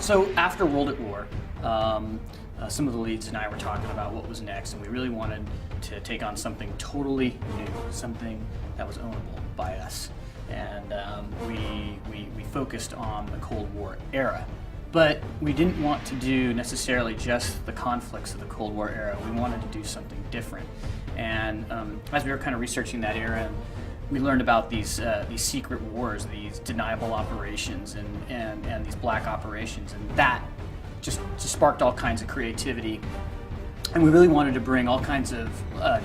So after World at War, some of the leads and I were talking about what was next, and we really wanted to take on something totally new, something that was ownable by us. And we focused on the Cold War era. But we didn't want to do necessarily just the conflicts of the Cold War era. We wanted to do something different. And as we were kind of researching that era, we learned about these secret wars, these deniable operations, and these black operations, and that just sparked all kinds of creativity. And we really wanted to bring all kinds of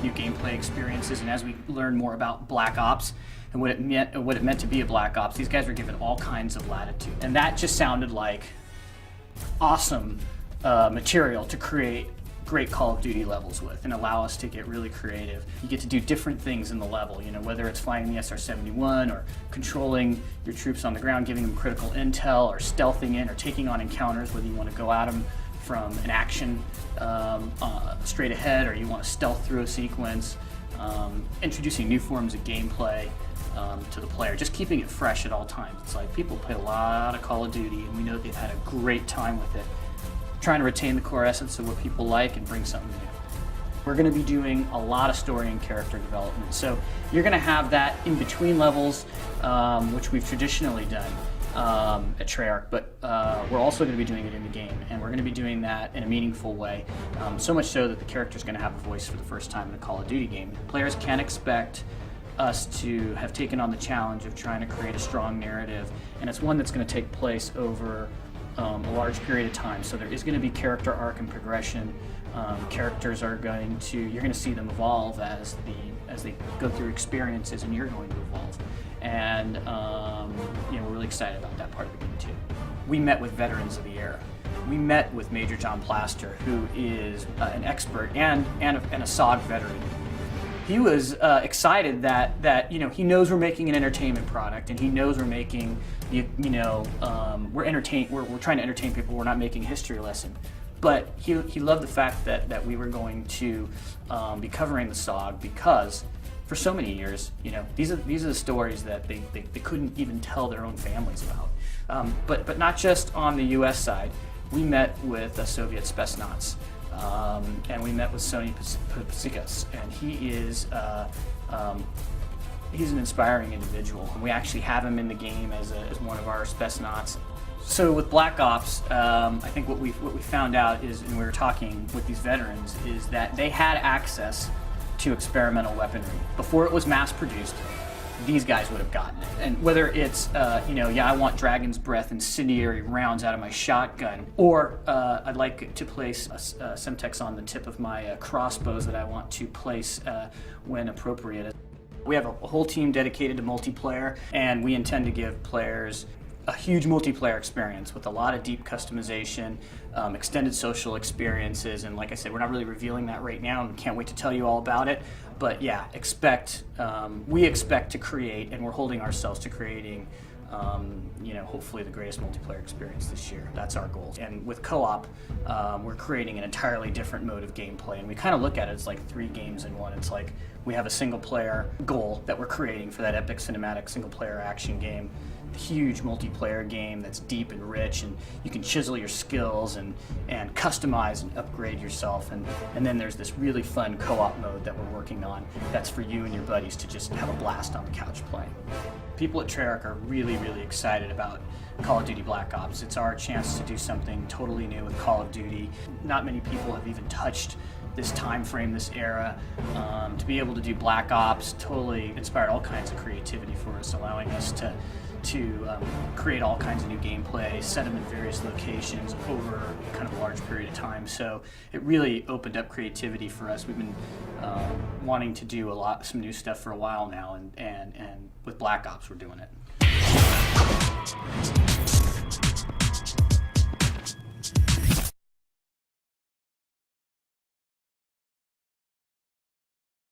new gameplay experiences. And as we learned more about Black Ops and what it meant to be a Black Ops, these guys were given all kinds of latitude, and that just sounded like awesome material to create great Call of Duty levels with and allow us to get really creative. You get to do different things in the level, you know, whether it's flying the SR-71 or controlling your troops on the ground, giving them critical intel, or stealthing in or taking on encounters, whether you want to go at them from an action straight ahead or you want to stealth through a sequence, introducing new forms of gameplay to the player, just keeping it fresh at all times. It's like people play a lot of Call of Duty and we know they've had a great time with it. Trying to retain the core essence of what people like and bring something new. We're going to be doing a lot of story and character development. So you're going to have that in between levels, which we've traditionally done at Treyarch, but we're also going to be doing it in the game, and we're going to be doing that in a meaningful way, so much so that the character's going to have a voice for the first time in a Call of Duty game. Players can expect us to have taken on the challenge of trying to create a strong narrative, and it's one that's going to take place over a large period of time. So there is going to be character arc and progression. Characters are going to, you're going to see them evolve as they go through experiences, and you're going to evolve. And you know, we're really excited about that part of the game too. We met with veterans of the era. We met with Major John Plaster, who is an expert and a SOG veteran. He was excited that you know, he knows we're making an entertainment product, and he knows we're making we're trying to entertain people. We're not making a history lesson, but he loved the fact that we were going to be covering the SOG, because for so many years, you know, these are the stories that they couldn't even tell their own families about. But not just on the U.S. side. We met with Soviet Spetsnaz. And we met with Sony Pasikas, and he is he's an inspiring individual. We actually have him in the game as one of our Spetsnaz. So with Black Ops, I think what we found out is, and we were talking with these veterans, is that they had access to experimental weaponry before it was mass produced. These guys would have gotten it. And whether it's, you know, yeah, I want Dragon's Breath incendiary rounds out of my shotgun, or I'd like to place Semtex on the tip of my crossbows that I want to place when appropriate. We have a whole team dedicated to multiplayer, and we intend to give players a huge multiplayer experience with a lot of deep customization, extended social experiences, and like I said, we're not really revealing that right now, and can't wait to tell you all about it. But yeah, we expect to create, and we're holding ourselves to creating, you know, hopefully the greatest multiplayer experience this year. That's our goal. And with co-op, we're creating an entirely different mode of gameplay, and we kind of look at it as like 3 games in one. It's like we have a single player goal that we're creating for that epic cinematic single player action game. Huge multiplayer game that's deep and rich, and you can chisel your skills and customize and upgrade yourself, and then there's this really fun co-op mode that we're working on that's for you and your buddies to just have a blast on the couch playing. People at Treyarch are really excited about Call of Duty Black Ops. It's our chance to do something totally new with Call of Duty. Not many people have even touched this time frame, this era. To be able to do Black Ops totally inspired all kinds of creativity for us, allowing us to create all kinds of new gameplay, set them in various locations over kind of a large period of time. So it really opened up creativity for us. We've been wanting to do some new stuff for a while now, and with Black Ops we're doing it.